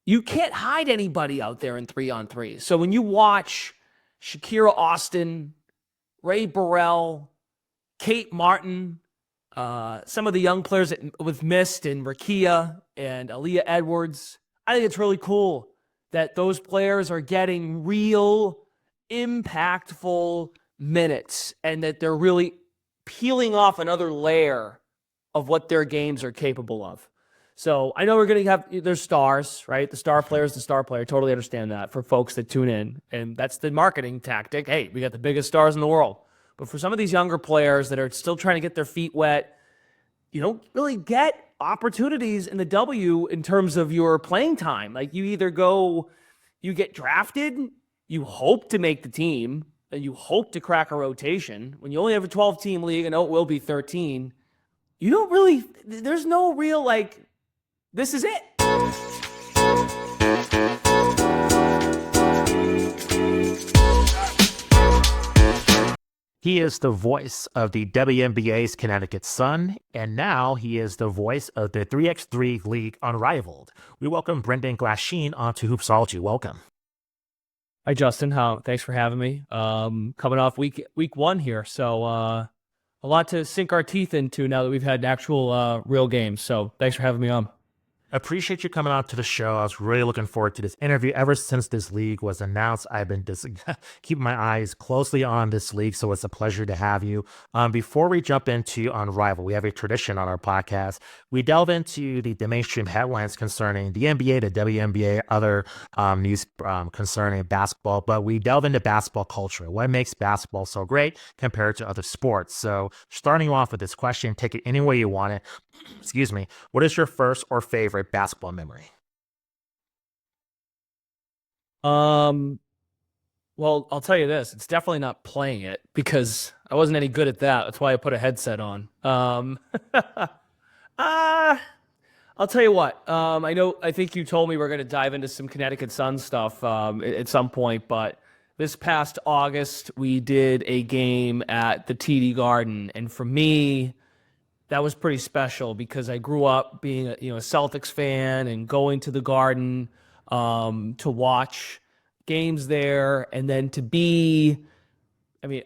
you can't hide anybody out there in 3-on-3. So when you watch Shakira Austin, Ray Burrell, Kate Martin, some of the young players that with Mist and Rakia and Aaliyah Edwards, I think it's really cool that those players are getting real impactful minutes and that they're really peeling off another layer of what their games are capable of. So I know we're going to have, there's stars, right? The star player is the star player. Totally understand that for folks that tune in. And that's the marketing tactic. Hey, we got the biggest stars in the world. But for some of these younger players that are still trying to get their feet wet, you don't really get opportunities in the W in terms of your playing time. Like you either go, you get drafted, you hope to make the team, and you hope to crack a rotation. When you only have a 12-team league, and it will be 13, you don't really, there's no real like, this is it. He is the voice of the WNBA's Connecticut Sun, and now he is the voice of the 3x3 League Unrivaled. We welcome Brendan Glasheen onto Hoopsology. Welcome. Hi, Justin. Thanks for having me. Coming off week one here, so a lot to sink our teeth into now that we've had actual real games. So thanks for having me on. Appreciate you coming out to the show. I was really looking forward to this interview. Ever since this league was announced, I've been keeping my eyes closely on this league, so it's a pleasure to have you. Before we jump into Unrivaled, we have a tradition on our podcast. We delve into the mainstream headlines concerning the NBA, the WNBA, other news concerning basketball, but we delve into basketball culture. What makes basketball so great compared to other sports? So starting off with this question, take it any way you want it. Excuse me. What is your first or favorite basketball memory? Well, I'll tell you this. It's definitely not playing it because I wasn't any good at that. That's why I put a headset on. I'll tell you what. I think you told me we're going to dive into some Connecticut Sun stuff at some point, but this past August, we did a game at the TD Garden, and for me, that was pretty special because I grew up being a Celtics fan and going to the Garden to watch games there, and then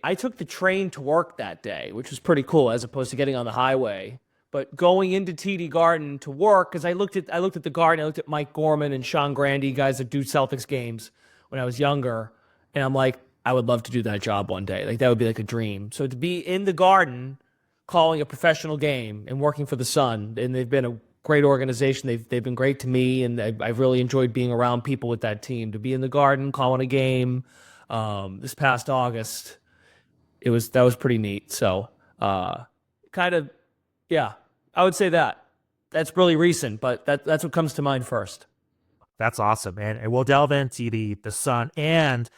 I took the train to work that day, which was pretty cool as opposed to getting on the highway. But going into TD Garden to work, because I looked at the Garden, I looked at Mike Gorman and Sean Grandy, guys that do Celtics games when I was younger, and I'm like, I would love to do that job one day. Like that would be like a dream. So to be in the Garden calling a professional game and working for the Sun, and they've been a great organization. They've been great to me, and I've really enjoyed being around people with that team. To be in the Garden calling a game this past August, that was pretty neat. So kind of, yeah, I would say that's really recent, but that's what comes to mind first. That's awesome, man. And we'll delve into the Sun and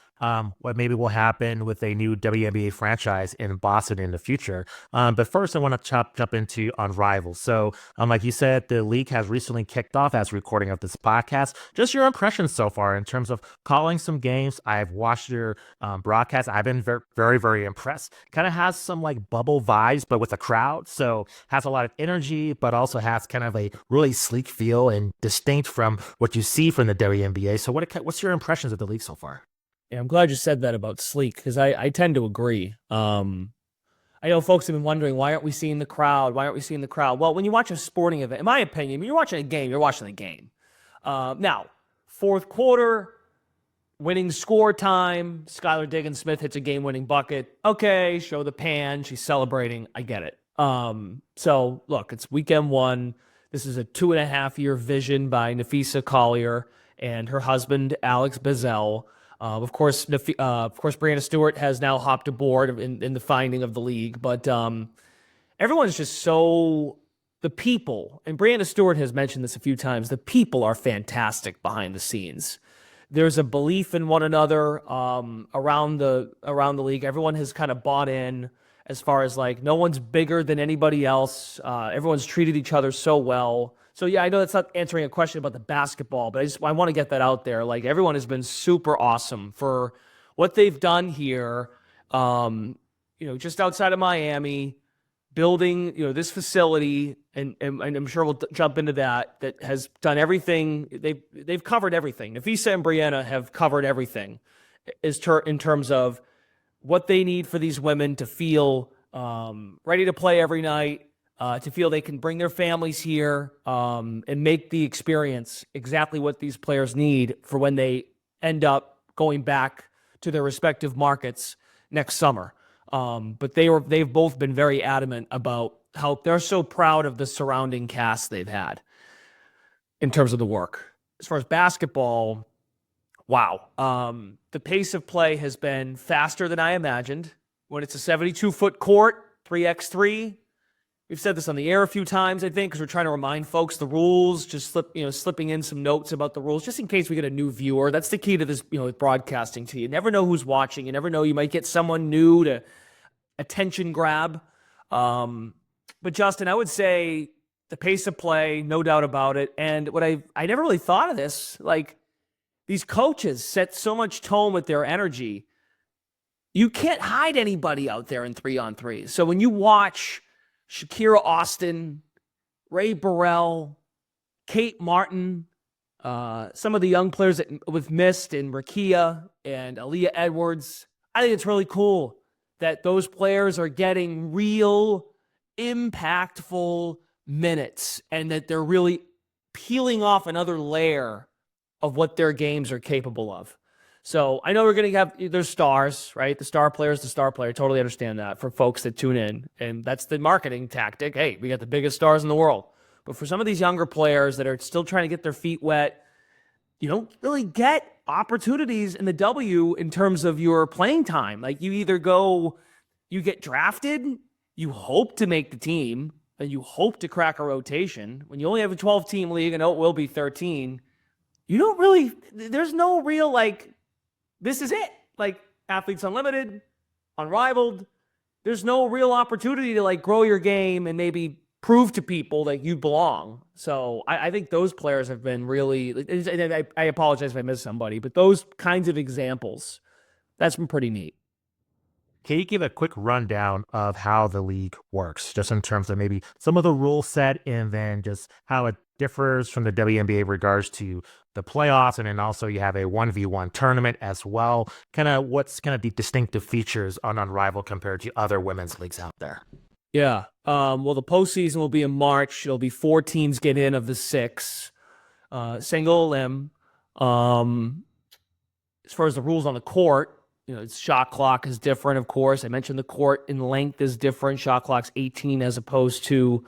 what maybe will happen with a new WNBA franchise in Boston in the future. But first, I want to jump into Unrivaled. So, like you said, the league has recently kicked off as recording of this podcast. Just your impressions so far in terms of calling some games. I've watched your broadcast. I've been very, very, very impressed. Kind of has some like bubble vibes, but with a crowd. So has a lot of energy, but also has kind of a really sleek feel and distinct from what you see from the WNBA. So what's your impressions of the league so far? Yeah, I'm glad you said that about sleek because I tend to agree. I know folks have been wondering, why aren't we seeing the crowd? Why aren't we seeing the crowd? Well, when you watch a sporting event, in my opinion, when you're watching a game, you're watching the game. Now, fourth quarter, winning score time, Skylar Diggins-Smith hits a game-winning bucket. Okay, show the pan. She's celebrating. I get it. So, look, it's weekend one. This is a 2.5-year vision by Nafisa Collier and her husband, Alex Bazell. Of course, Brianna Stewart has now hopped aboard in the finding of the league, but everyone's just the people, and Brianna Stewart has mentioned this a few times, the people are fantastic behind the scenes. There's a belief in one another around the league. Everyone has kind of bought in as far as like no one's bigger than anybody else. Everyone's treated each other so well. So yeah, I know that's not answering a question about the basketball, but I want to get that out there. Like everyone has been super awesome for what they've done here. Just outside of Miami, building, this facility, and I'm sure we'll jump into that has done everything. They've covered everything. Nafisa and Brianna have covered everything in terms of what they need for these women to feel ready to play every night, to feel they can bring their families here, and make the experience exactly what these players need for when they end up going back to their respective markets next summer. But they've both been very adamant about how they're so proud of the surrounding cast they've had in terms of the work. As far as basketball, wow. The pace of play has been faster than I imagined. When it's a 72-foot court, 3x3, we've said this on the air a few times, I think, because we're trying to remind folks the rules, just slipping in some notes about the rules, just in case we get a new viewer. That's the key to this, with broadcasting too. You never know who's watching. You never know. You might get someone new to attention grab. But Justin, I would say the pace of play, no doubt about it. And what I never really thought of this, like, these coaches set so much tone with their energy. You can't hide anybody out there in 3-on-3. So when you watch Shakira Austin, Ray Burrell, Kate Martin, some of the young players that we've missed in Rakia and Aaliyah Edwards, I think it's really cool that those players are getting real impactful minutes and that they're really peeling off another layer of what their games are capable of. So I know we're going to have, there's stars, right? The star player is the star player. Totally understand that for folks that tune in. And that's the marketing tactic. Hey, we got the biggest stars in the world. But for some of these younger players that are still trying to get their feet wet, you don't really get opportunities in the W in terms of your playing time. Like, you either you get drafted, you hope to make the team, and you hope to crack a rotation. When you only have a 12-team league, and it will be 13, you don't really, there's no real, like, this is it. Like, Athletes Unlimited, Unrivaled, there's no real opportunity to, like, grow your game and maybe prove to people that you belong. So I think those players have been really, and I apologize if I missed somebody, but those kinds of examples, that's been pretty neat. Can you give a quick rundown of how the league works, just in terms of maybe some of the rule set and then just how it differs from the WNBA in regards to the playoffs, and then also you have a 1v1 tournament as well. What's kind of the distinctive features on Unrivaled compared to other women's leagues out there? Yeah. Well, the postseason will be in March. It'll be 4 teams get in of the 6. Single elim. As far as the rules on the court, shot clock is different, of course. I mentioned the court in length is different. Shot clock's 18 as opposed to,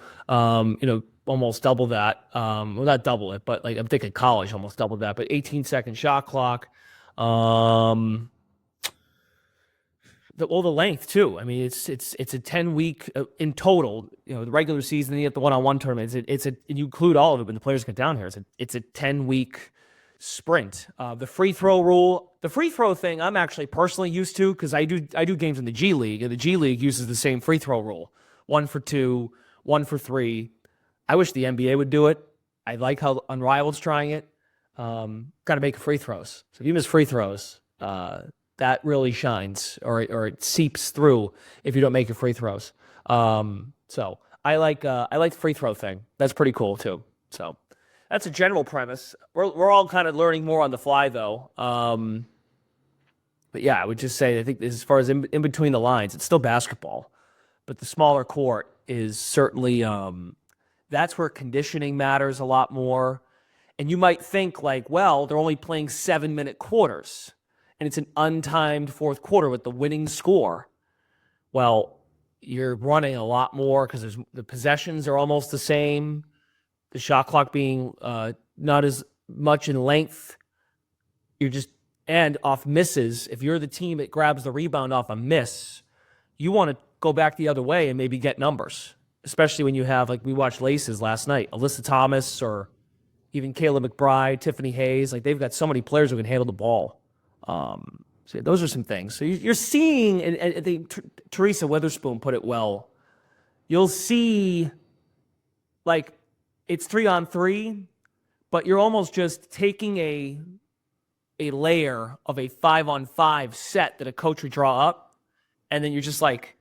almost double that. Well, not double it, but, like, I'm thinking college almost double that. But 18-second shot clock. The length too. I mean, it's a 10-week in total. The regular season, you get the one-on-one tournament. You include all of it when the players get down here. It's a 10-week sprint. The free throw rule, the free throw thing, I'm actually personally used to because I do games in the G League, and the G League uses the same free throw rule: 1 for 2, 1 for 3. I wish the NBA would do it. I like how Unrivaled's trying it. Got to make free throws. So if you miss free throws, that really shines, or it seeps through if you don't make your free throws. So I like the free throw thing. That's pretty cool too. So that's a general premise. We're all kind of learning more on the fly though. But yeah, I would just say I think as far as in between the lines, it's still basketball, but the smaller court is certainly that's where conditioning matters a lot more. And you might think, like, well, they're only playing 7-minute quarters, and it's an untimed fourth quarter with the winning score. Well, you're running a lot more because the possessions are almost the same. The shot clock being not as much in length. And off misses, if you're the team that grabs the rebound off a miss, you want to go back the other way and maybe get numbers, especially when you have, like, we watched Laces last night, Alyssa Thomas or even Kayla McBride, Tiffany Hayes. Like, they've got so many players who can handle the ball. So those are some things. So you're seeing, and I think Teresa Witherspoon put it well, you'll see, like, it's 3-on-3, but you're almost just taking a layer of a 5-on-5 set that a coach would draw up, and then you're just, like,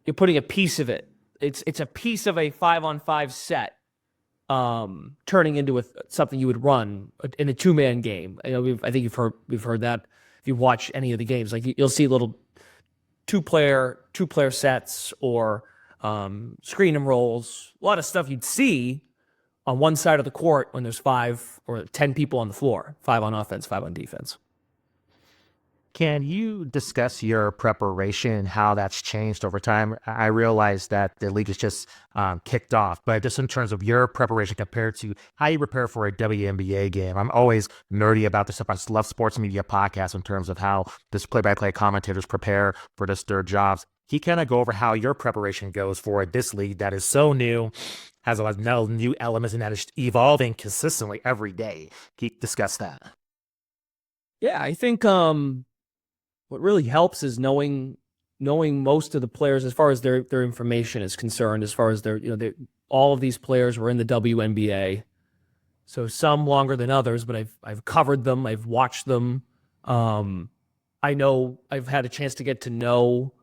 you're putting a piece of it it's a piece of a 5-on-5 set, turning into something you would run in a 2-man game. I think we've heard that if you watch any of the games, like you'll see little two-player sets or screen and rolls, a lot of stuff you'd see on one side of the court when there's 5 or 10 people on the floor, 5 on offense, 5 on defense. Can you discuss your preparation, how that's changed over time? I realize that the league is just kicked off, but just in terms of your preparation compared to how you prepare for a WNBA game, I'm always nerdy about this stuff. I just love sports media podcasts in terms of how this play-by-play commentators prepare for their jobs. Can you kind of go over how your preparation goes for this league that is so new, has a lot of new elements, and that is evolving consistently every day? Can you discuss that? Yeah, I think what really helps is knowing most of the players as far as their information is concerned, as far as all of these players were in the WNBA. So some longer than others, but I've covered them, I've watched them. I know I've had a chance to get to know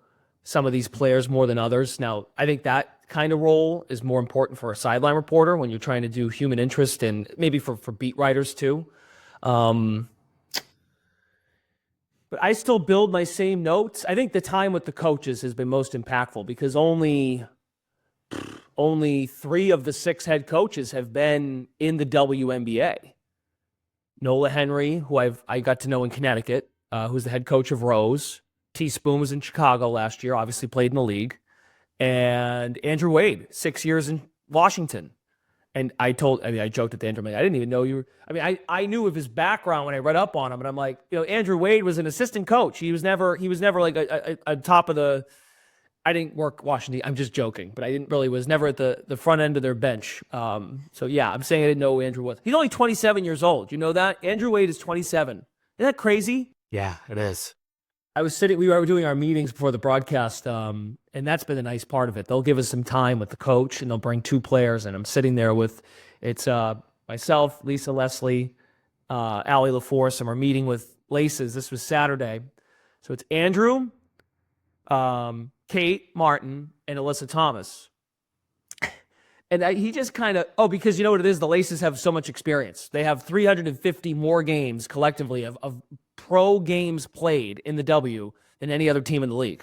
some of these players more than others. Now, I think that kind of role is more important for a sideline reporter when you're trying to do human interest, and maybe for beat writers too. But I still build my same notes. I think the time with the coaches has been most impactful because only 3 of the 6 head coaches have been in the WNBA. Nola Henry, who I got to know in Connecticut, who's the head coach of Rose. Teaspoon was in Chicago last year, obviously played in the league. And Andrew Wade, 6 years in Washington. And I joked at Andrew, I didn't even know you were, I knew of his background when I read up on him, and I'm like, Andrew Wade was an assistant coach. He was never like a top of the, I didn't work Washington. I'm just joking, but was never at the front end of their bench. So yeah, I'm saying I didn't know who Andrew was. He's only 27 years old. You know that? Andrew Wade is 27. Isn't that crazy? Yeah, it is. We were doing our meetings before the broadcast, and that's been a nice part of it. They'll give us some time with the coach, and they'll bring 2 players, and I'm sitting there with, it's myself, Lisa Leslie, Allie LaForce, and we're meeting with Laces. This was Saturday. So it's Andrew, Kate Martin, and Alyssa Thomas. And he just kind of, because you know what it is? The Laces have so much experience. They have 350 more games collectively of pro games played in the W than any other team in the league.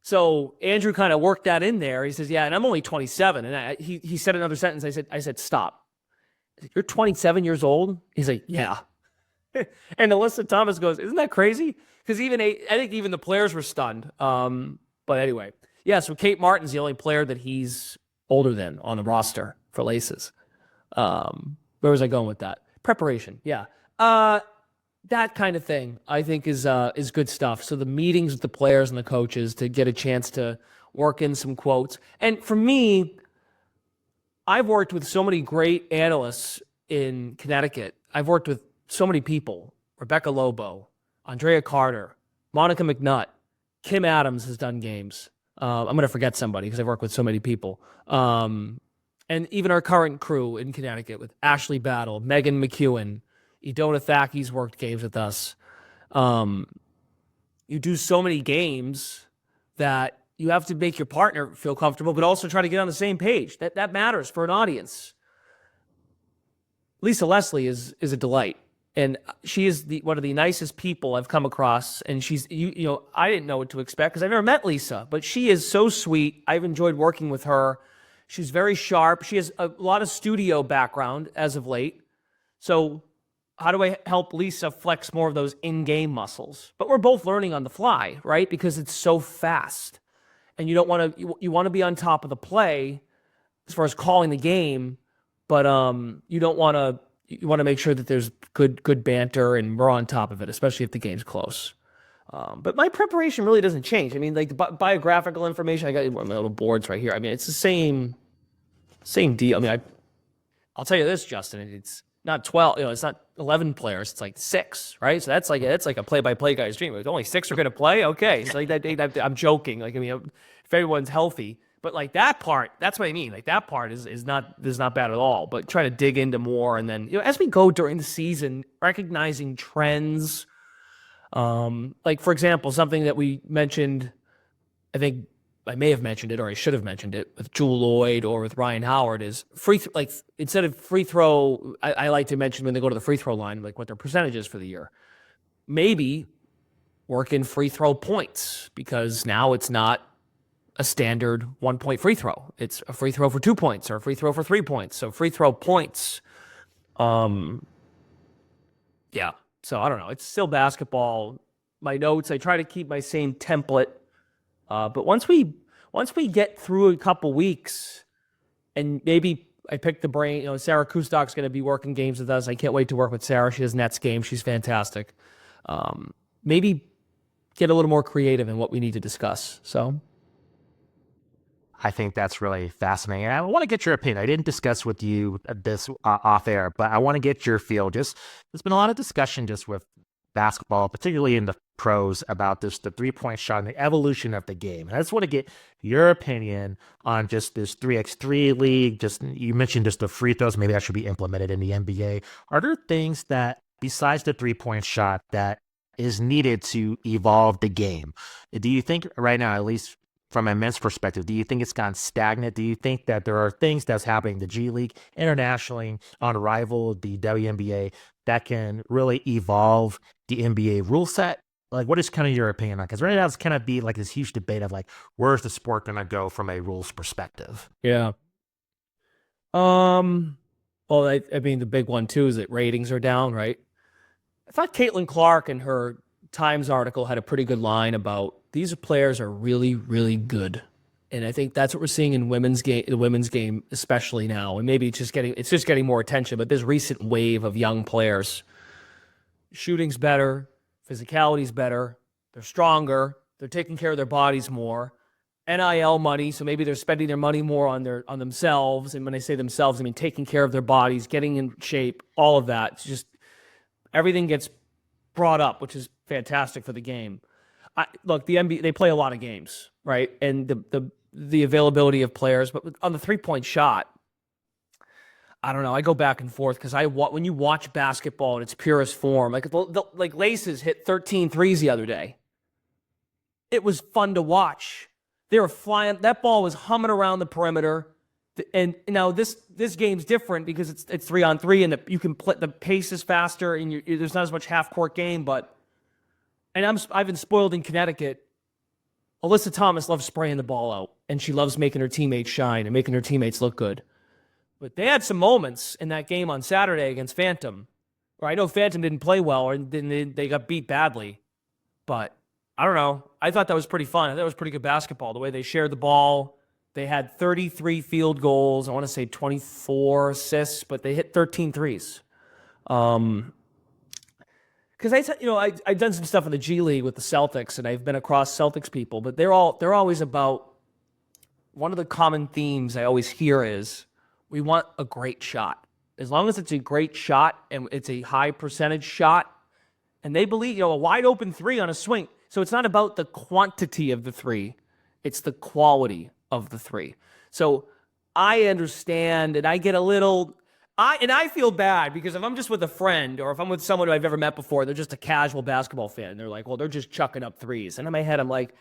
So Andrew kind of worked that in there. He says, yeah, and I'm only 27. And he said another sentence. I said, stop. I said, you're 27 years old? He's like, yeah. And Alyssa Thomas goes, isn't that crazy? Because I think even the players were stunned. But anyway, yeah, so Kate Martin's the only player that he's older than on the roster for Laces. Where was I going with that? Preparation, yeah. That kind of thing, I think, is good stuff. So the meetings with the players and the coaches to get a chance to work in some quotes. And for me, I've worked with so many great analysts in Connecticut. I've worked with so many people. Rebecca Lobo, Andrea Carter, Monica McNutt, Kim Adams has done games. I'm going to forget somebody because I've worked with so many people. And even our current crew in Connecticut with Ashley Battle, Megan McEwen, Idona Thackey's worked games with us. You do so many games that you have to make your partner feel comfortable, but also try to get on the same page. That matters for an audience. Lisa Leslie is a delight, and she is one of the nicest people I've come across. And she's I didn't know what to expect because I've never met Lisa, but she is so sweet. I've enjoyed working with her. She's very sharp. She has a lot of studio background as of late, so. How do I help Lisa flex more of those in-game muscles? But we're both learning on the fly, right? Because it's so fast. And you don't want to, you want to be on top of the play as far as calling the game, but you want to make sure that there's good banter and we're on top of it, especially if the game's close. But my preparation really doesn't change. I mean, like the biographical information, I got my little boards right here. I mean, it's the same deal. I mean, I'll tell you this, Justin, it's not 12, it's not 11 players, it's like 6, right? So that's like a play-by-play guy's dream. If only 6 are going to play, okay. So like that, I'm joking. Like, I mean, if everyone's healthy, but like that part, that's what I mean. Like that part is not bad at all. But try to dig into more, and then as we go during the season, recognizing trends. Like for example, something that we mentioned, I think I may have mentioned it or I should have mentioned it with Jewel Lloyd or with Ryan Howard is like instead of free throw, I like to mention when they go to the free throw line, like what their percentage is for the year. Maybe work in free throw points because now it's not a standard 1-point free throw. It's a free throw for 2 points or a free throw for 3 points. So free throw points. Yeah. So I don't know. It's still basketball. My notes, I try to keep my same template. But once we get through a couple weeks and maybe I pick the brain, Sarah Kustak's going to be working games with us. I can't wait to work with Sarah. She has Nets game. She's fantastic. Maybe get a little more creative in what we need to discuss. So I think that's really fascinating. I want to get your opinion. I didn't discuss with you this off air, but I want to get your feel. There's been a lot of discussion just with basketball, particularly in the pros, about the 3-point shot and the evolution of the game. And I just want to get your opinion on just this 3x3 league. Just you mentioned just the free throws. Maybe that should be implemented in the NBA. Are there things that besides the 3-point shot that is needed to evolve the game? Do you think right now, at least from a men's perspective, do you think it's gone stagnant? Do you think that there are things that's happening in the G League, internationally, on Unrivaled, the WNBA, that can really evolve the NBA rule set? Like, what is kind of your opinion on it? Because right now it's kind of be like this huge debate of like, where's the sport going to go from a rules perspective? yeah. Well, I mean, the big one too is that ratings are down, right? I thought Caitlin Clark in her Times article had a pretty good line about these players are really, really good. And I think that's what we're seeing in the women's game, especially now. And maybe it's just getting more attention, but this recent wave of young players, shooting's better, physicality's better, they're stronger, they're taking care of their bodies more. NIL money, so maybe they're spending their money more on themselves. And when I say themselves, I mean taking care of their bodies, getting in shape, all of that. It's just everything gets brought up, which is fantastic for the game. Look, the NBA, they play a lot of games, right? And the availability of players, but on the 3-point shot, I don't know. I go back and forth because when you watch basketball in its purest form, like Laces hit 13 threes the other day. It was fun to watch. They were flying. That ball was humming around the perimeter. And now this game's different because it's 3-on-3 and you can play, the pace is faster and there's not as much half court game. I've been spoiled in Connecticut. Alyssa Thomas loves spraying the ball out and she loves making her teammates shine and making her teammates look good. But they had some moments in that game on Saturday against Phantom, where I know Phantom didn't play well or they got beat badly. But I don't know. I thought that was pretty fun. I thought it was pretty good basketball. The way they shared the ball. They had 33 field goals. I want to say 24 assists, but they hit 13 threes. Because I've done some stuff in the G League with the Celtics, and I've been across Celtics people, but they're always about, one of the common themes I always hear is we want a great shot. As long as it's a great shot and it's a high percentage shot, and they believe, a wide open three on a swing. So it's not about the quantity of the three, it's the quality of the three. So I understand, and I get a little, I feel bad because if I'm just with a friend or if I'm with someone who I've never met before, they're just a casual basketball fan. And they're like, well, they're just chucking up threes. And in my head, I'm like,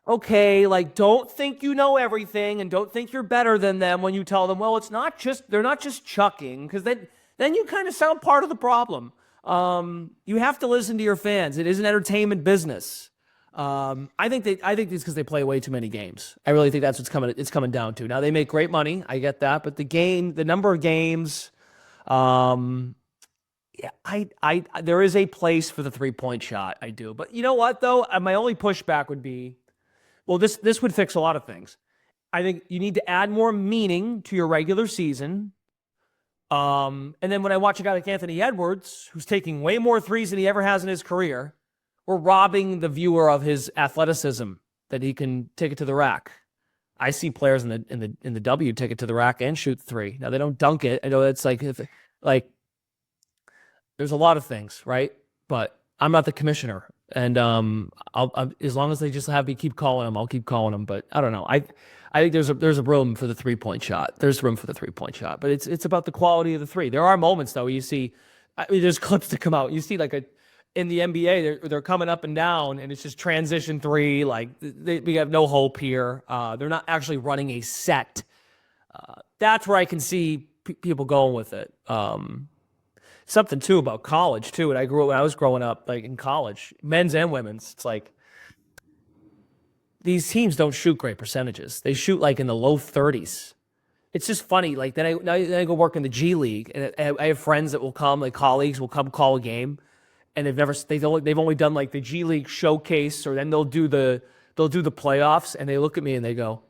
okay, like, don't think you know everything and don't think you're better than them when you tell them, well, they're not just chucking, because then you kind of sound part of the problem. You have to listen to your fans. It is an entertainment business. I think it's because they play way too many games. I really think that's it's coming down to. Now they make great money. I get that, but the number of games, there is a place for the 3-point shot. I do. But you know what though? My only pushback would be, well, this would fix a lot of things. I think you need to add more meaning to your regular season. And then when I watch a guy like Anthony Edwards, who's taking way more threes than he ever has in his career, we're robbing the viewer of his athleticism that he can take it to the rack. I see players in the W take it to the rack and shoot three. Now they don't dunk it. I know it's like there's a lot of things, right? But I'm not the commissioner, and I'll as long as they just have me keep calling them, I'll keep calling them. But I don't know. I think there's a room for the 3-point shot. There's room for the 3-point shot, but it's about the quality of the three. There are moments though where you see, there's clips to come out. You see like in the NBA, they're coming up and down, and it's just transition three. Like we have no hope here. They're not actually running a set. That's where I can see people going with it. Something too about college too. And when I was growing up, like in college, men's and women's, it's like these teams don't shoot great percentages. They shoot like in the low 30s. It's just funny. Like then I go work in the G League, and I have friends that will come, like colleagues will come call a game, and they've only done like the G League showcase, or then they'll do the playoffs, and they look at me and they go,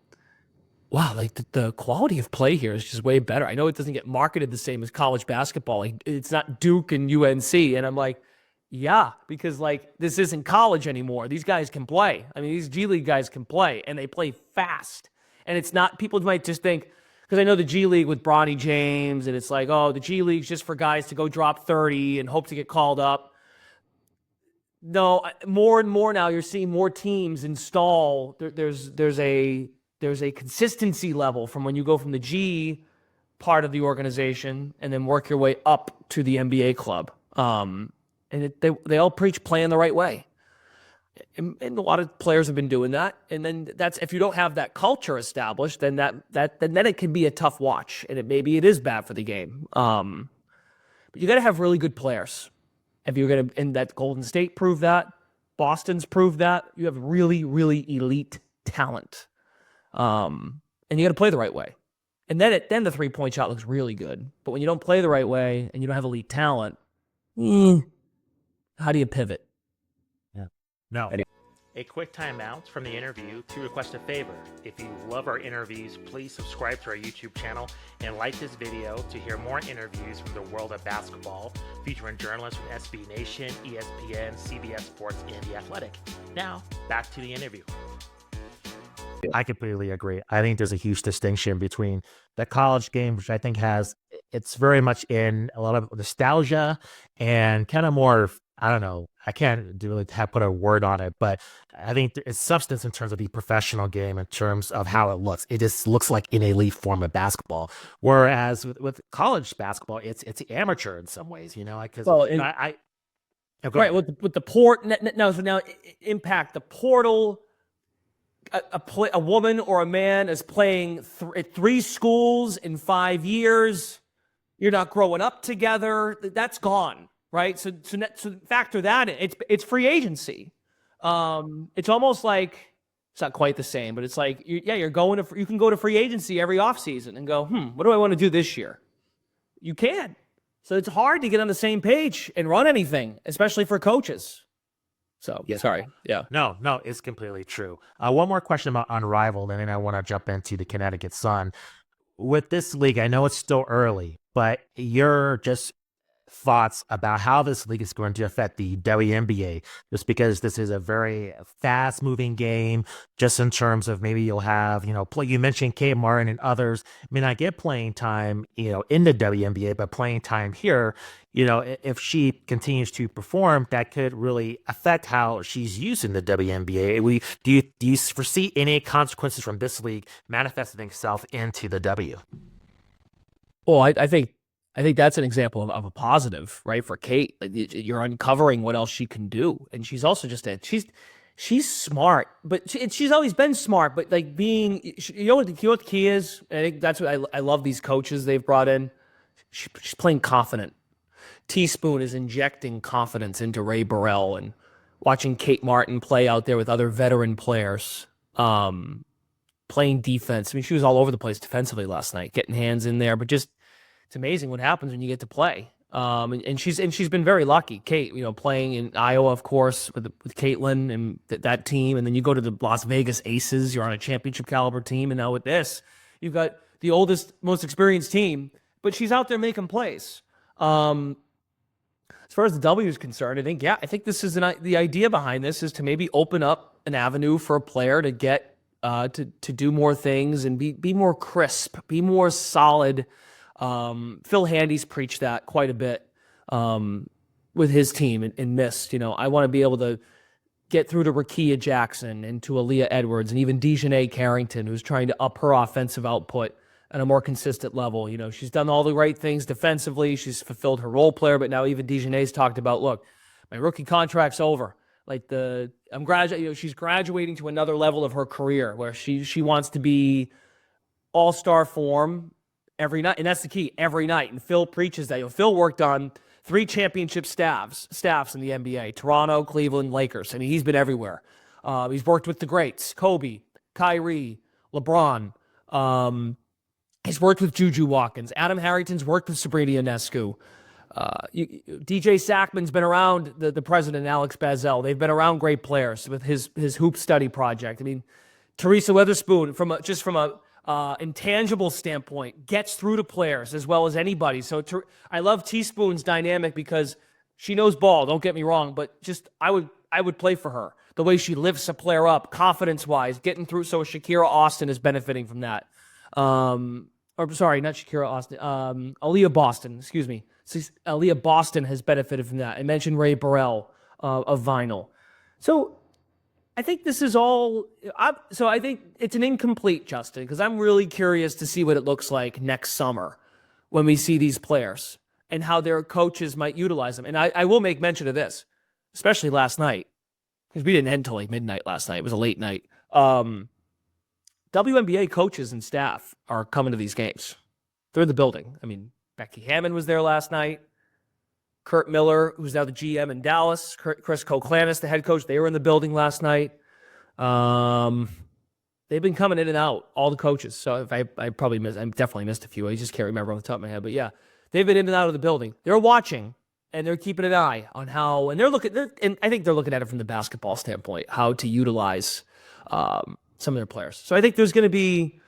wow, like the quality of play here is just way better. I know it doesn't get marketed the same as college basketball. Like it's not Duke and UNC. And I'm like, yeah, because like this isn't college anymore. These guys can play. I mean, these G League guys can play, and they play fast. And it's not, people might just think, because I know the G League with Bronny James, and it's like, oh, the G League's just for guys to go drop 30 and hope to get called up. No, more and more now you're seeing more teams install. There's a consistency level from when you go from the G part of the organization and then work your way up to the NBA club. They all preach playing the right way. And a lot of players have been doing that. And then if you don't have that culture established, then then it can be a tough watch, and maybe it is bad for the game. But you got to have really good players. If you're going to, and that Golden State proved that, Boston's proved that, you have really, really elite talent. And you got to play the right way. And then the 3-point shot looks really good. But when you don't play the right way and you don't have elite talent, how do you pivot? Yeah. No. A quick timeout from the interview to request a favor. If you love our interviews, please subscribe to our YouTube channel and like this video to hear more interviews from the world of basketball, featuring journalists from SB Nation, ESPN, CBS Sports, and The Athletic. Now, back to the interview. I completely agree. I think there's a huge distinction between the college game, which I think it's very much in a lot of nostalgia and kind of more, I don't know, I can't really put a word on it, but I think it's substance in terms of the professional game, in terms of how it looks. It just looks like an elite form of basketball. Whereas with college basketball, it's amateur in some ways, like, because right, with the port, now impact the portal. A woman or a man is playing at 3 schools in 5 years. You're not growing up together. That's gone, right? So factor that in. It's free agency. It's almost like, it's not quite the same, but it's like, you can go to free agency every offseason and go, what do I want to do this year? You can. So it's hard to get on the same page and run anything, especially for coaches. So, yeah. Sorry. Yeah. No, it's completely true. One more question about Unrivaled, and then I want to jump into the Connecticut Sun. With this league, I know it's still early, but your just thoughts about how this league is going to affect the WNBA, just because this is a very fast-moving game, just in terms of maybe you'll have, you mentioned Kate Martin and others may not get playing time, in the WNBA, but playing time here, if she continues to perform, that could really affect how she's used in the WNBA. Do you foresee any consequences from this league manifesting itself into the W? Well, I think that's an example of a positive, right? For Kate, like, you're uncovering what else she can do, and she's also she's smart, but she's always been smart. But like what the key is? I think that's what I love these coaches they've brought in. She's playing confident. Teaspoon is injecting confidence into Ray Burrell, and watching Kate Martin play out there with other veteran players, playing defense. I mean, she was all over the place defensively last night, getting hands in there, but just. It's amazing what happens when you get to play. And she's been very lucky. Kate, playing in Iowa, of course, with Caitlin and that team. And then you go to the Las Vegas Aces. You're on a championship caliber team. And now with this, you've got the oldest, most experienced team. But she's out there making plays. As far as the W is concerned, I think this is the idea behind this is to maybe open up an avenue for a player to get to do more things and be more crisp, be more solid. Phil Handy's preached that quite a bit with his team in Mist. I want to be able to get through to Rakia Jackson and to Aaliyah Edwards and even Dejanay Carrington, who's trying to up her offensive output at a more consistent level. She's done all the right things defensively. She's fulfilled her role player, but now even Dejanay's talked about, look, My rookie contract's over. Like she's graduating to another level of her career where she wants to be all-star form every night, and that's the key, every night. And Phil preaches that. Phil worked on 3 championship staffs in the NBA: Toronto, Cleveland, Lakers. I mean, he's been everywhere. He's worked with the greats: Kobe, Kyrie, LeBron. He's worked with Juju Watkins. Adam Harrington's worked with Sabrina Ionescu. DJ Sackman's been around the president, Alex Bazel. They've been around great players with his hoop study project. I mean, Teresa Witherspoon, from a intangible standpoint, gets through to players as well as anybody. So I love Teaspoon's dynamic because she knows ball. Don't get me wrong, but just I would play for her. The way she lifts a player up, confidence-wise, getting through. So Shakira Austin is benefiting from that. Or sorry, not Shakira Austin. Aaliyah Boston. Excuse me. Aaliyah Boston has benefited from that. I mentioned Ray Burrell of Vinyl. So I think this is all. So I think it's an incomplete, Justin, because I'm really curious to see what it looks like next summer when we see these players and how their coaches might utilize them. And I will make mention of this, especially last night, because we didn't end until like midnight last night. It was a late night. WNBA coaches and staff are coming to these games. They're in the building. I mean, Becky Hammond was there last night. Kurt Miller, who's now the GM in Dallas. Chris Koklanis, the head coach, they were in the building last night. They've been coming in and out, all the coaches. So if I definitely missed a few. I just can't remember on the top of my head. But yeah, they've been in and out of the building. They're watching, and they're keeping an eye on how, and I think they're looking at it from the basketball standpoint, how to utilize some of their players. So I think there's going to be,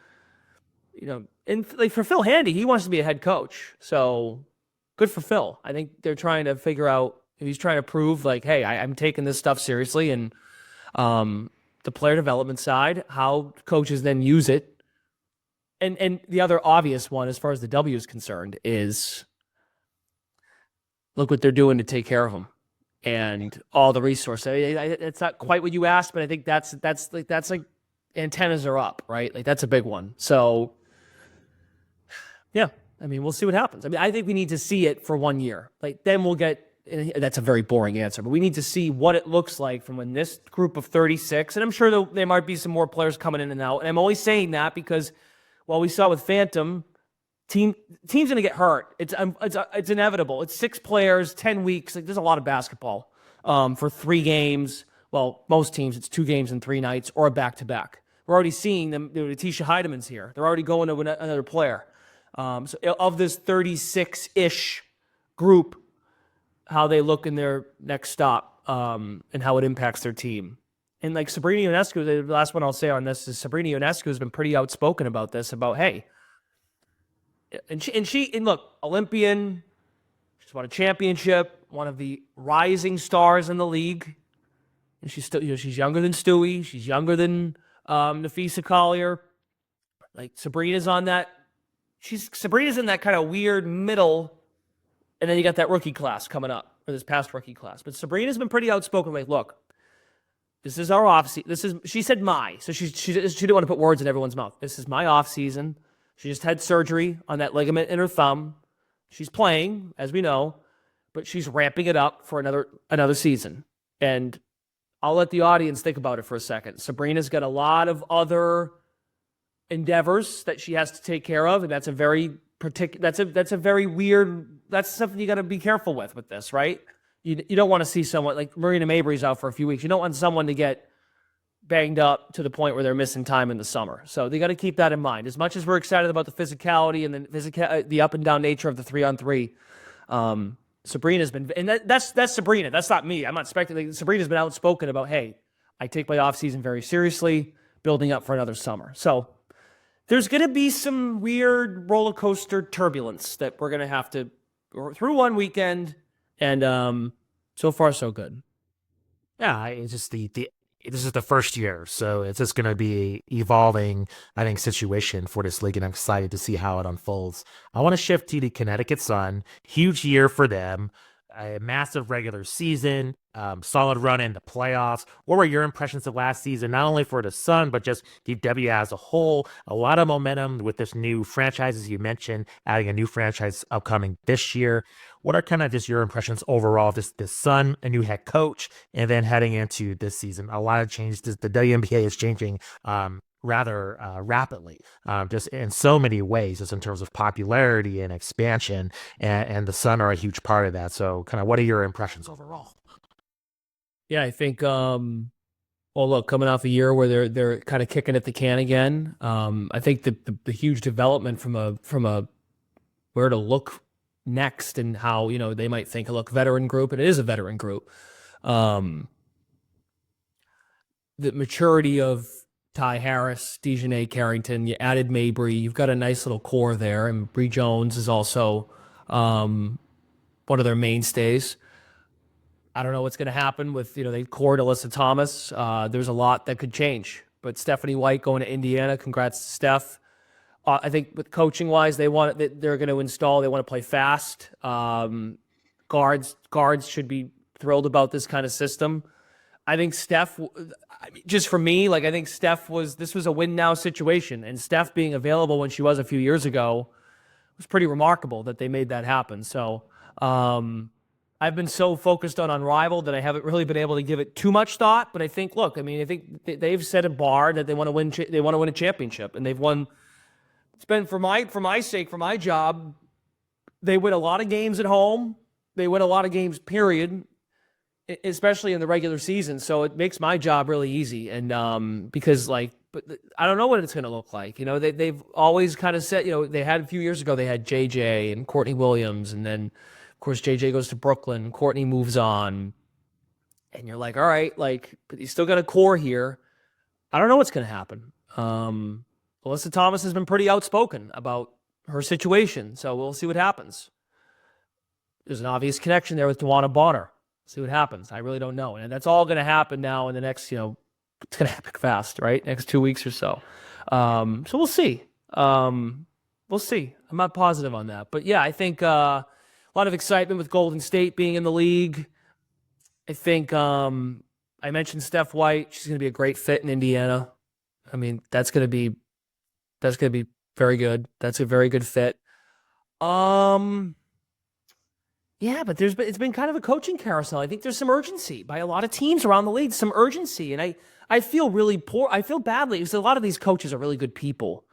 and like for Phil Handy, he wants to be a head coach. So good for Phil. I think they're trying to figure out, he's trying to prove like, hey, I'm taking this stuff seriously. And the player development side, how coaches then use it. And the other obvious one, as far as the W is concerned, is look what they're doing to take care of them and all the resources. It's not quite what you asked, but I think that's like antennas are up, right? Like that's a big one. So yeah, I mean, we'll see what happens. I mean, I think we need to see it for 1 year. Like then we'll get, that's a very boring answer, but we need to see what it looks like from when this group of 36, and I'm sure there might be some more players coming in and out. And I'm only saying that because while we saw with Phantom, team's going to get hurt. It's inevitable. It's 6 players, 10 weeks. Like there's a lot of basketball for 3 games. Well, most teams, it's 2 games in 3 nights or a back-to-back. We're already seeing them. Tisha Heideman's here. They're already going to another player. So of this 36-ish group, how they look in their next stop and how it impacts their team. And like Sabrina Ionescu, the last one I'll say on this is Sabrina Ionescu has been pretty outspoken about this, about, hey, and look, Olympian, she's won a championship, one of the rising stars in the league. And she's still, she's younger than Stewie. She's younger than Nafisa Collier. Like Sabrina's on that. Sabrina's in that kind of weird middle, and then you got that rookie class coming up, or this past rookie class. But Sabrina's been pretty outspoken. Like, look, this is our off season. She said so she didn't want to put words in everyone's mouth. This is my off season. She just had surgery on that ligament in her thumb. She's playing, as we know, but she's ramping it up for another season. And I'll let the audience think about it for a second. Sabrina's got a lot of other endeavors that she has to take care of, and that's a very that's a very weird, that's something you got to be careful with this, right? You don't want to see someone like Marina Mabry's out for a few weeks. You don't want someone to get banged up to the point where they're missing time in the summer. So they got to keep that in mind. As much as we're excited about the physicality and the up and down nature of the 3-on-3, Sabrina's been, and that's Sabrina. That's not me. I'm not speculating. Sabrina's been outspoken about, hey, I take my off season very seriously, building up for another summer. So there's going to be some weird roller coaster turbulence that we're going to have to go through one weekend, and so far so good. Yeah, it's just this is the first year, so it's just going to be evolving, I think, situation for this league, and I'm excited to see how it unfolds. I want to shift to the Connecticut Sun. Huge year for them. a massive regular season, solid run in the playoffs. What were your impressions of last season, not only for the Sun, but just the W as a whole? A lot of momentum with this new franchise, as you mentioned, adding a new franchise upcoming this year. What are kind of just your impressions overall of this Sun, a new head coach, and then heading into this season? A lot of changes. The WNBA is changing rather rapidly, just in so many ways, just in terms of popularity and expansion, and the Sun are a huge part of that. So, kind of, what are your impressions overall? Yeah, I think well, look, coming off a year where they're kind of kicking at the can again, I think the huge development from a where to look next and how, they might think, look, veteran group, and it is a veteran group. The maturity of Ty Harris, Dejanay Carrington, you added Mabry, you've got a nice little core there, and Bree Jones is also one of their mainstays. I don't know what's going to happen with, they cored Alyssa Thomas. There's a lot that could change. But Stephanie White going to Indiana, congrats to Steph. I think with coaching wise, they're going to install. They want to play fast. Guards should be thrilled about this kind of system. I think Steph, just for me, I think this was a win now situation, and Steph being available when she was a few years ago was pretty remarkable that they made that happen. So I've been so focused on Unrivaled that I haven't really been able to give it too much thought. But I think, look, I think they've set a bar that they want to win. They want to win a championship, and they've won. It's been for my sake, for my job. They win a lot of games at home. They win a lot of games, period, especially in the regular season. So it makes my job really easy. And because but I don't know what it's going to look like. They've always kind of said, they had a few years ago, they had JJ and Courtney Williams. And then, of course, JJ goes to Brooklyn. Courtney moves on. And you're like, all right, but he's still got a core here. I don't know what's going to happen. Alyssa Thomas has been pretty outspoken about her situation. So we'll see what happens. There's an obvious connection there with Dewana Bonner. See what happens. I really don't know. And that's all going to happen now in the next, it's going to happen fast, right? Next 2 weeks or so. So we'll see. We'll see. I'm not positive on that. But yeah, I think a lot of excitement with Golden State being in the league. I think I mentioned Steph White. She's going to be a great fit in Indiana. I mean, that's going to be very good. That's a very good fit. Yeah, but it's been kind of a coaching carousel. I think there's some urgency by a lot of teams around the league, some urgency. And I feel really poor. I feel badly because a lot of these coaches are really good people.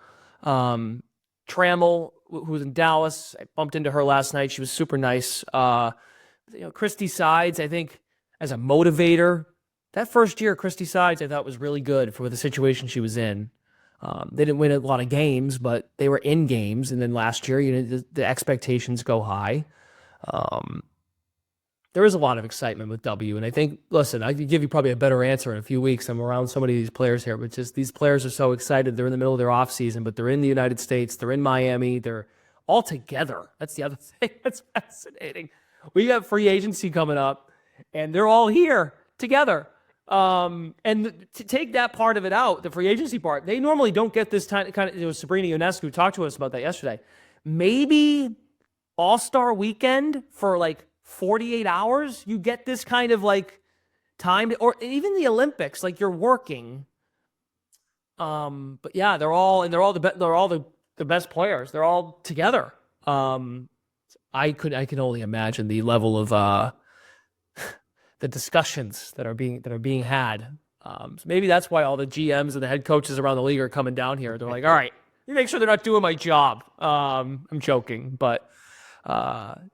Trammell, who's in Dallas, I bumped into her last night. She was super nice. Christy Sides, I think, as a motivator, that first year, Christy Sides, I thought was really good for the situation she was in. They didn't win a lot of games, but they were in games. And then last year, the expectations go high. There is a lot of excitement with W, and I think, listen, I could give you probably a better answer in a few weeks. I'm around so many of these players here, but just these players are so excited. They're in the middle of their off season, but they're in the United States. They're in Miami. They're all together. That's the other thing that's fascinating. We got free agency coming up, and they're all here together. And to take that part of it out, the free agency part, they normally don't get this kind of, Sabrina Ionescu talked to us about that yesterday. Maybe All-Star weekend for 48 hours, you get this kind of time, or even the Olympics, you're working. But yeah, they're all the best players. They're all together. I can only imagine the level of the discussions that are being had. So maybe that's why all the GMs and the head coaches around the league are coming down here. They're like, all right, you make sure they're not doing my job. I'm joking, but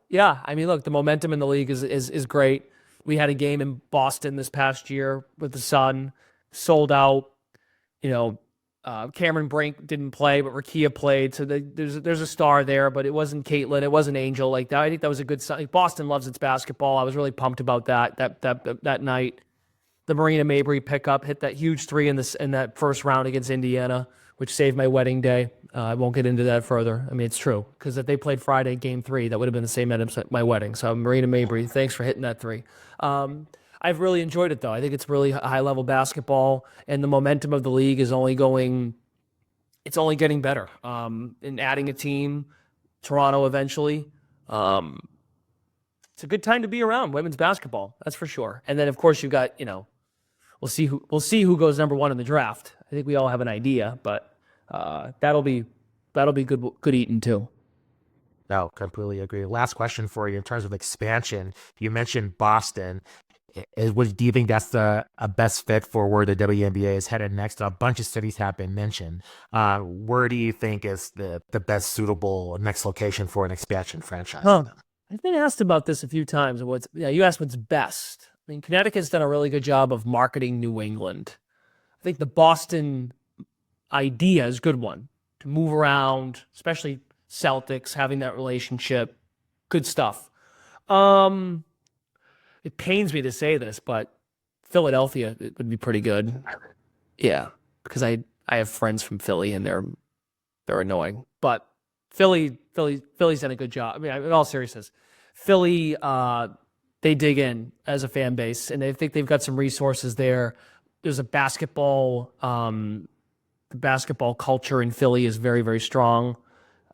yeah, I mean, look, the momentum in the league is great. We had a game in Boston this past year with the Sun, sold out. Cameron Brink didn't play, but Rakia played. So there's a star there, but it wasn't Caitlin. It wasn't Angel. I think that was a good sign. Boston loves its basketball. I was really pumped about that night. The Marina Mabry pickup hit that huge three in that first round against Indiana, which saved my wedding day. I won't get into that further. I mean, it's true, because if they played Friday game 3, that would have been the same end as my wedding. So Marina Mabry, thanks for hitting that three. I've really enjoyed it, though. I think it's really high-level basketball, and the momentum of the league is only getting better. In adding a team, Toronto eventually. it's a good time to be around women's basketball. That's for sure. And then of course you got, we'll see who goes number 1 in the draft. I think we all have an idea, but that'll be good eating too. No, completely agree. Last question for you in terms of expansion. You mentioned Boston. Do you think that's a best fit for where the WNBA is headed next? A bunch of cities have been mentioned. Where do you think is the best suitable next location for an expansion franchise? I've been asked about this a few times. You asked what's best. I mean, Connecticut's done a really good job of marketing New England. I think the Boston idea is a good one to move around, especially Celtics, having that relationship. Good stuff. It pains me to say this, but Philadelphia it would be pretty good. Yeah, because I have friends from Philly and they're annoying. But Philly's done a good job. I mean, in all seriousness, Philly they dig in as a fan base, and they think they've got some resources there. There's a basketball the basketball culture in Philly is very, very strong.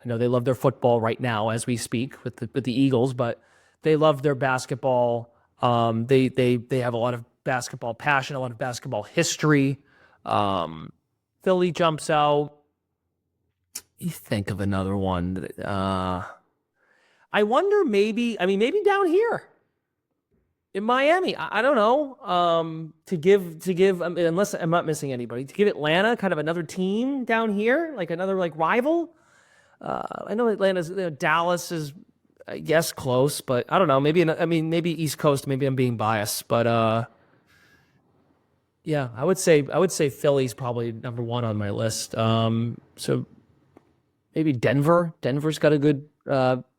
I know they love their football right now as we speak with the Eagles, but they love their basketball. They have a lot of basketball passion, a lot of basketball history. Philly jumps out. You think of another one. I wonder maybe down here in Miami. I don't know. To give unless I'm not missing anybody, to give Atlanta kind of another team down here, like another rival. I know Atlanta's, Dallas is, I guess, close, but I don't know. Maybe East Coast. Maybe I'm being biased, but yeah, I would say Philly's probably number 1 on my list. So maybe Denver. Denver's got a good.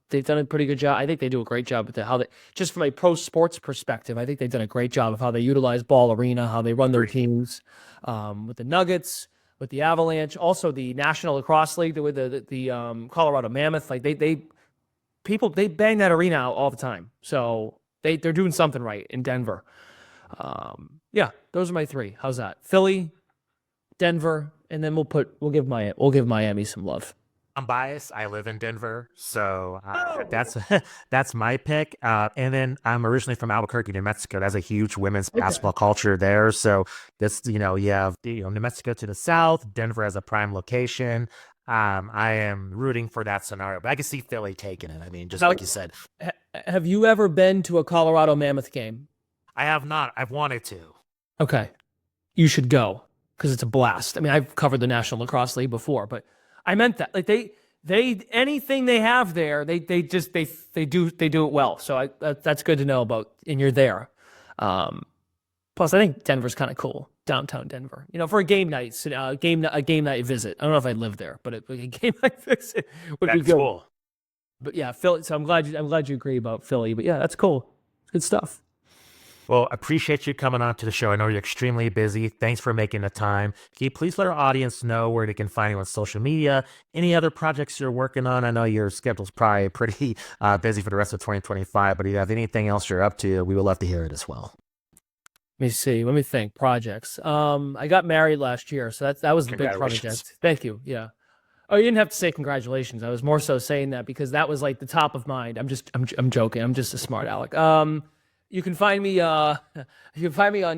They've done a pretty good job. I think they do a great job with how they. Just from a pro sports perspective, I think they've done a great job of how they utilize Ball Arena, how they run their teams, with the Nuggets, with the Avalanche, also the National Lacrosse League, with the Colorado Mammoth. Like they bang that arena out all the time. So they're doing something right in Denver. Yeah, those are my 3. How's that? Philly, Denver, and then we'll give Miami some love. I'm biased. I live in Denver, so that's my pick. And then I'm originally from Albuquerque, New Mexico. There's a huge women's basketball culture there. So this, you have New Mexico to the south, Denver as a prime location. I am rooting for that scenario, but I can see Philly taking it. I mean, just like you said. Have you ever been to a Colorado Mammoth game? I have not. I've wanted to. Okay, you should go because it's a blast. I mean, I've covered the National Lacrosse League before, but I meant that. Like they anything they have there, they do it well. So that's good to know about. And you're there. Plus, I think Denver's kind of cool, downtown Denver. For a game night, a game night visit. I don't know if I'd live there, but a game night visit would be good. Cool. But yeah, Philly. So I'm glad you agree about Philly. But yeah, that's cool. Good stuff. Well, appreciate you coming on to the show. I know you're extremely busy. Thanks for making the time. Can you please let our audience know where they can find you on social media? Any other projects you're working on? I know your schedule's probably pretty busy for the rest of 2025, but if you have anything else you're up to, we would love to hear it as well. Let me see. Let me think. Projects. I got married last year, so that was the big project. Thank you. Yeah. Oh, you didn't have to say congratulations. I was more so saying that because that was like the top of mind. I'm joking. I'm just a smart aleck. You can find me on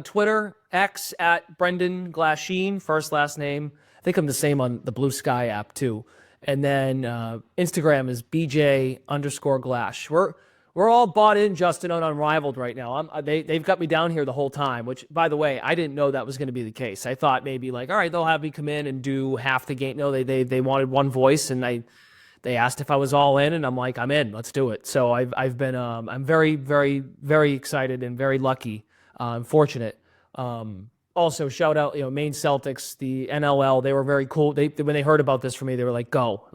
Twitter, X at Brendan Glasheen, first last name. I think I'm the same on the Blue Sky app too. And then Instagram is BJ_Glash. We're all bought in, Justin, on Unrivaled right now. They've got me down here the whole time, which, by the way, I didn't know that was going to be the case. I thought maybe all right, they'll have me come in and do half the game. No, they wanted one voice, and they asked if I was all in, and I'm like, I'm in. Let's do it. So I've been I'm very, very, very excited and very lucky. I'm fortunate. Also, shout out, Maine Celtics, the NLL. They were very cool. When they heard about this from me, they were like, "Go,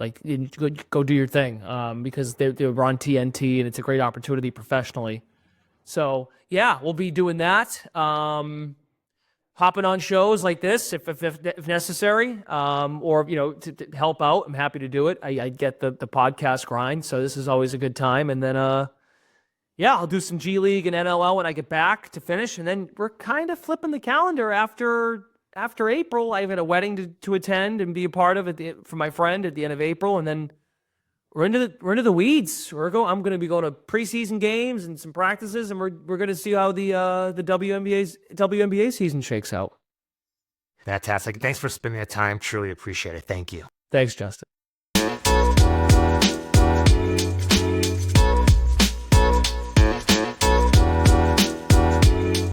go do your thing," because they were on TNT, and it's a great opportunity professionally. So yeah, we'll be doing that. Hopping on shows like this if necessary, or to help out. I'm happy to do it. I get the podcast grind, so this is always a good time. And then yeah, I'll do some G League and NLL when I get back to finish, and then we're kind of flipping the calendar after April. I've got a wedding to attend and be a part of it for my friend at the end of April, and then we're into the weeds. I'm going to be going to preseason games and some practices, and we're going to see how the WNBA season shakes out. Fantastic. Thanks for spending the time. Truly appreciate it. Thank you. Thanks, Justin.